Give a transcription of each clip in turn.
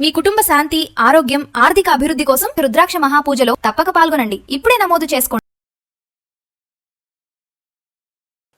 మీ కుటుంబ శాంతి, ఆరోగ్యం, ఆర్థిక అభివృద్ధి కోసం రుద్రాక్ష మహాపూజలో తప్పక పాల్గొనండి. ఇప్పుడే నమోదు చేసుకోండి.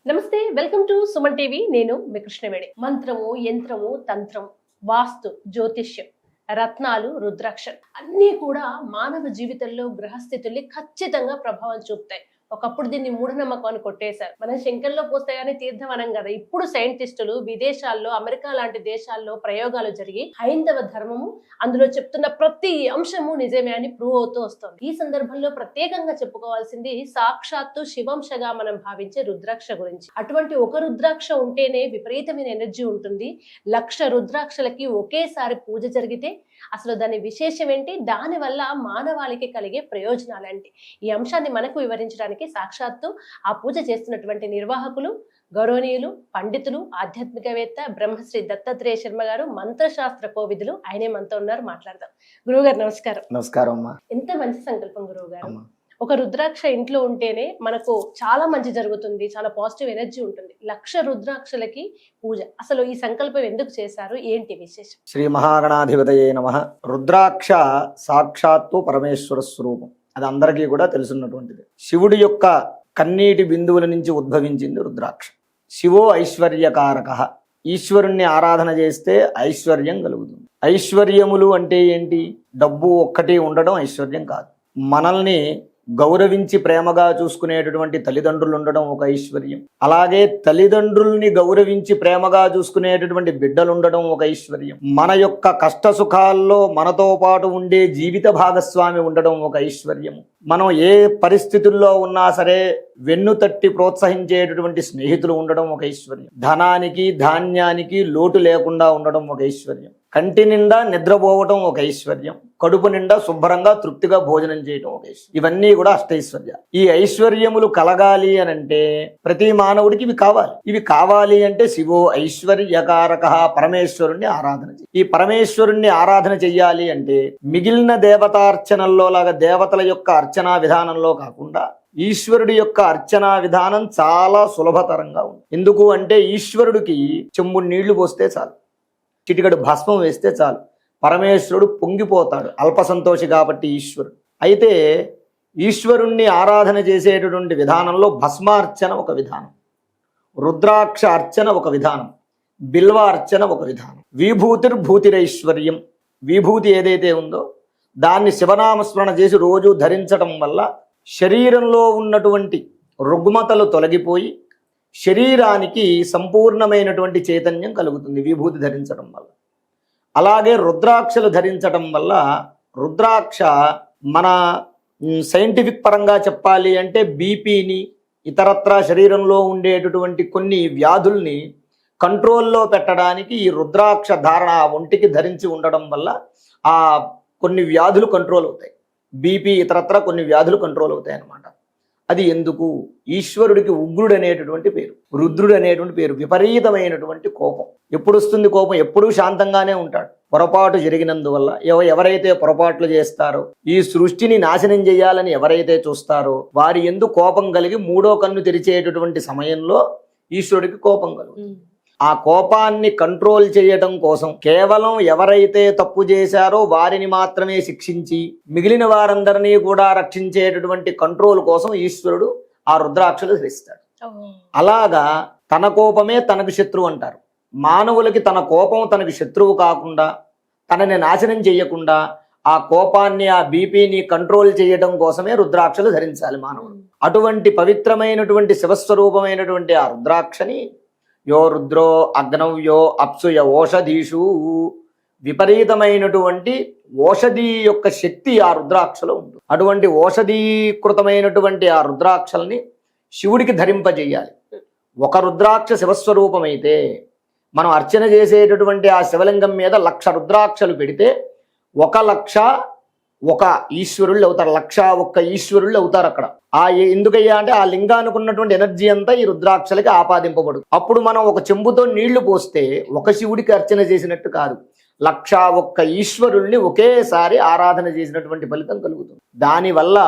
నమస్తే, వెల్కమ్ టు సుమన్ టీవీ. నేను మీ కృష్ణవేణి. మంత్రము, యంత్రము, తంత్రం, వాస్తు, జ్యోతిష్యం, రత్నాలు, రుద్రాక్ష అన్నీ కూడా మానవ జీవితంలో గ్రహస్థితుల్ని ఖచ్చితంగా ప్రభావం చూపుతాయి. ఒకప్పుడు దీన్ని మూఢనమ్మకం అని కొట్టేశారు. మనం శంకర్లో పోస్తే గానీ తీర్థం అనం కదా. ఇప్పుడు సైంటిస్టులు విదేశాల్లో, అమెరికా లాంటి దేశాల్లో ప్రయోగాలు జరిగి హైందవ ధర్మము అందులో చెప్తున్న ప్రతి అంశము నిజమే అని ప్రూవ్ అవుతూ వస్తుంది. ఈ సందర్భంలో ప్రత్యేకంగా చెప్పుకోవాల్సింది సాక్షాత్తు శివంశగా మనం భావించే రుద్రాక్ష గురించి. అటువంటి ఒక రుద్రాక్ష ఉంటేనే విపరీతమైన ఎనర్జీ ఉంటుంది. 1,00,000 రుద్రాక్షలకి ఒకేసారి పూజ జరిగితే అసలు దాని విశేషం ఏంటి, దాని వల్ల మానవాళికి కలిగే ప్రయోజనాలు ఏంటి, ఈ అంశాన్ని మనకు వివరించడానికి సాక్షాత్తు ఆ పూజ చేస్తున్నటువంటి నిర్వాహకులు, గౌరవనీయులు, పండితులు, ఆధ్యాత్మికవేత్త బ్రహ్మశ్రీ దత్తాత్రేయ శర్మ గారు, మంత్రశాస్త్ర కోవిదులు. ఆయనే మనతో ఉన్నారు, మాట్లాడదాం. గురువు గారు నమస్కారం. నమస్కారం అమ్మా. ఎంత మంచి సంకల్పం గురువు గారు. ఒక రుద్రాక్ష ఇంట్లో ఉంటేనే మనకు చాలా మంచి జరుగుతుంది, చాలా పాజిటివ్ ఎనర్జీ ఉంటుంది. 1,00,000 రుద్రాక్షలకి పూజ, అసలు ఈ సంకల్పం ఎందుకు చేశారు, ఏంటి విశేషం? శ్రీ మహాగణాధిపతయే నమః. రుద్రాక్ష సాక్షాత్తు పరమేశ్వర స్వరూపం, అది అందరికీ కూడా తెలుసున్నటువంటిది. శివుడి యొక్క కన్నీటి బిందువుల నుంచి ఉద్భవించింది రుద్రాక్ష. శివో ఐశ్వర్యకారక. ఈశ్వరుణ్ణి ఆరాధన చేస్తే ఐశ్వర్యం కలుగుతుంది. ఐశ్వర్యములు అంటే ఏంటి? డబ్బు ఒక్కటి ఉండడం ఐశ్వర్యం కాదు. మనల్ని గౌరవించి ప్రేమగా చూసుకునేటటువంటి తల్లిదండ్రులు ఉండడం ఒక ఐశ్వర్యం. అలాగే తల్లిదండ్రుల్ని గౌరవించి ప్రేమగా చూసుకునేటటువంటి బిడ్డలు ఉండడం ఒక ఐశ్వర్యం. మన యొక్క కష్ట సుఖాల్లో మనతో పాటు ఉండే జీవిత భాగస్వామి ఉండడం ఒక ఐశ్వర్యం. మనం ఏ పరిస్థితుల్లో ఉన్నా సరే వెన్ను తట్టి ప్రోత్సహించేటటువంటి స్నేహితులు ఉండడం ఒక ఐశ్వర్యం. ధనానికి, ధాన్యానికి లోటు లేకుండా ఉండడం ఒక ఐశ్వర్యం. కంటి నిండా నిద్రపోవటం ఒక ఐశ్వర్యం. కడుపు నిండా శుభ్రంగా తృప్తిగా భోజనం చేయడం ఒక ఐశ్వర్యం. ఇవన్నీ కూడా అష్టైశ్వర్యాలు. ఈ ఐశ్వర్యములు కలగాలి అనంటే ప్రతి మానవుడికి ఇవి కావాలి. ఇవి కావాలి అంటే శివో ఐశ్వర్యకారక, పరమేశ్వరుణ్ణి ఆరాధన చేయాలి. ఈ పరమేశ్వరుణ్ణి ఆరాధన చెయ్యాలి అంటే మిగిలిన దేవతార్చనల్లో లాగా దేవతల యొక్క అర్చనా విధానంలో కాకుండా ఈశ్వరుడి యొక్క అర్చనా విధానం చాలా సులభతరంగా ఉంది. ఎందుకు అంటే ఈశ్వరుడికి చెంబు నీళ్లు పోస్తే చాలు, చిటికడు భస్మం వేస్తే చాలు, పరమేశ్వరుడు పొంగిపోతాడు. అల్ప సంతోషి కాబట్టి ఈశ్వరుడు. అయితే ఈశ్వరుణ్ణి ఆరాధన చేసేటటువంటి విధానంలో భస్మార్చన ఒక విధానం, రుద్రాక్ష అర్చన ఒక విధానం, బిల్వ అర్చన ఒక విధానం. విభూతిర్భూతిరైశ్వర్యం. విభూతి ఏదైతే ఉందో దాన్ని శివనామస్మరణ చేసి రోజు ధరించడం వల్ల శరీరంలో ఉన్నటువంటి రుగ్మతలు తొలగిపోయి శరీరానికి సంపూర్ణమైనటువంటి చైతన్యం కలుగుతుంది విభూతి ధరించడం వల్ల. అలాగే రుద్రాక్షలు ధరించడం వల్ల, రుద్రాక్ష మన సైంటిఫిక్ పరంగా చెప్పాలి అంటే బీపీని, ఇతరత్రా శరీరంలో ఉండేటటువంటి కొన్ని వ్యాధుల్ని కంట్రోల్లో పెట్టడానికి ఈ రుద్రాక్ష ధారణ ఒంటికి ధరించి ఉండడం వల్ల ఆ కొన్ని వ్యాధులు కంట్రోల్ అవుతాయి. బీపీ, ఇతరత్రా కొన్ని వ్యాధులు కంట్రోల్ అవుతాయి అన్నమాట. అది ఎందుకు? ఈశ్వరుడికి ఉగ్రుడు అనేటటువంటి పేరు, రుద్రుడు అనేటువంటి పేరు. విపరీతమైనటువంటి కోపం. ఎప్పుడు వస్తుంది కోపం? ఎప్పుడూ శాంతంగానే ఉంటాడు. పొరపాటు జరిగినందువల్ల ఎవరైతే పొరపాట్లు చేస్తారో, ఈ సృష్టిని నాశనం చేయాలని ఎవరైతే చూస్తారో వారి యందు కోపం కలిగి మూడో కన్ను తెరిచేటటువంటి సమయంలో ఈశ్వరుడికి కోపం కలుగుతుంది. ఆ కోపాన్ని కంట్రోల్ చేయడం కోసం కేవలం ఎవరైతే తప్పు చేశారో వారిని మాత్రమే శిక్షించి మిగిలిన వారందరినీ కూడా రక్షించేటటువంటి కంట్రోల్ కోసం ఈశ్వరుడు ఆ రుద్రాక్షలు ధరిస్తాడు. అలాగా తన కోపమే తనకు శత్రువు అంటారు. మానవులకి తన కోపం తనకు శత్రువు కాకుండా, తనని నాశనం చేయకుండా ఆ కోపాన్ని, ఆ బీపీని కంట్రోల్ చేయడం కోసమే రుద్రాక్షలు ధరించాలి మానవుడు. అటువంటి పవిత్రమైనటువంటి శివస్వరూపమైనటువంటి ఆ రుద్రాక్షని యో రుద్రో అగ్నవ్యో అప్సుయ ఓషధీషు, విపరీతమైనటువంటి ఓషధి యొక్క శక్తి ఆ రుద్రాక్షలో ఉంటుంది. అటువంటి ఓషధీకృతమైనటువంటి ఆ రుద్రాక్షల్ని శివుడికి ధరింపజేయాలి. ఒక రుద్రాక్ష శివస్వరూపమైతే మనం అర్చన చేసేటటువంటి ఆ శివలింగం మీద 1,00,000 రుద్రాక్షలు పెడితే 1,00,000 ఒక ఈశ్వరుళ్ళు అవుతారు. 1,01 ఈశ్వరుళ్ళు అవుతారు అక్కడ. ఎందుకయ్యా అంటే ఆ లింగానికి ఉన్నటువంటి ఎనర్జీ అంతా ఈ రుద్రాక్షలకి ఆపాదింపబడు. అప్పుడు మనం ఒక చెంబుతో నీళ్లు పోస్తే ఒక శివుడికి అర్చన చేసినట్టు కాదు, 1,01 ఈశ్వరుల్ని ఒకేసారి ఆరాధన చేసినటువంటి ఫలితం కలుగుతుంది. దానివల్ల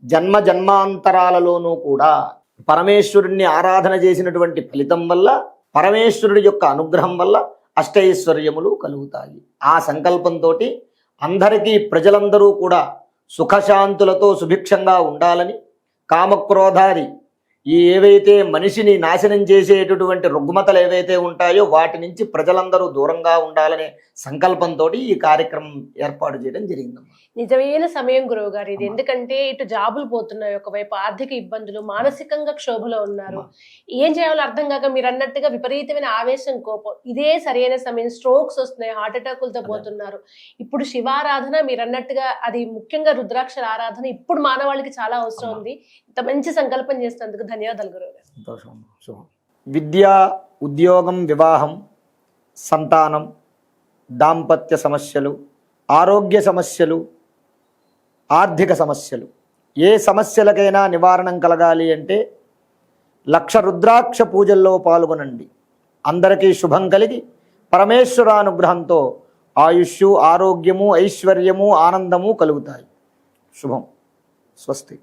జన్మ జన్మాంతరాలలోనూ కూడా పరమేశ్వరుణ్ణి ఆరాధన చేసినటువంటి ఫలితం వల్ల, పరమేశ్వరుడి యొక్క అనుగ్రహం వల్ల అష్టైశ్వర్యములు కలుగుతాయి. ఆ సంకల్పంతో అందరికీ ప్రజలందరూ కూడా సుఖశాంతులతో సుభిక్షంగా ఉండాలని, కామక్రోధాది ఈ ఏవైతే మనిషిని నాశనం చేసేటటువంటి రుగ్మతలు ఏవైతే ఉంటాయో వాటి నుంచి ప్రజలందరూ దూరంగా ఉండాలనే సంకల్పంతో ఈ కార్యక్రమం ఏర్పాటు చేయడం జరిగిందమ్మా. నిజమైన సమయం గురువు గారు ఇది. ఎందుకంటే ఇటు జాబులు పోతున్నాయి, ఒకవైపు ఆర్థిక ఇబ్బందులు, మానసికంగా క్షోభలో ఉన్నారు. ఏం చేయాలో అర్థం కాక మీరు అన్నట్టుగా విపరీతమైన ఆవేశం, కోపం, ఇదే సరైన సమయం. స్ట్రోక్స్ వస్తున్నాయి, హార్ట్ అటాకులతో పోతున్నారు. ఇప్పుడు శివారాధన మీరు అన్నట్టుగా అది ముఖ్యంగా రుద్రాక్షల ఆరాధన ఇప్పుడు మానవాళికి చాలా అవసరం ఉంది. ఇంత మంచి సంకల్పం చేసినందుకు ధన్యవాదాలు గురువు గారు. సంతోషం. శుభం. విద్య, ఉద్యోగం, వివాహం, సంతానం, దాంపత్య సమస్యలు, ఆరోగ్య సమస్యలు, ఆర్థిక సమస్యలు, ఏ సమస్యలకైనా నివారణం కలగాలి అంటే 1,00,000 రుద్రాక్ష పూజల్లో పాల్గొనండి. అందరికీ శుభం కలిగి పరమేశ్వరానుగ్రహంతో ఆయుష్షు, ఆరోగ్యము, ఐశ్వర్యము, ఆనందము కలుగుతాయి. శుభం. స్వస్తి.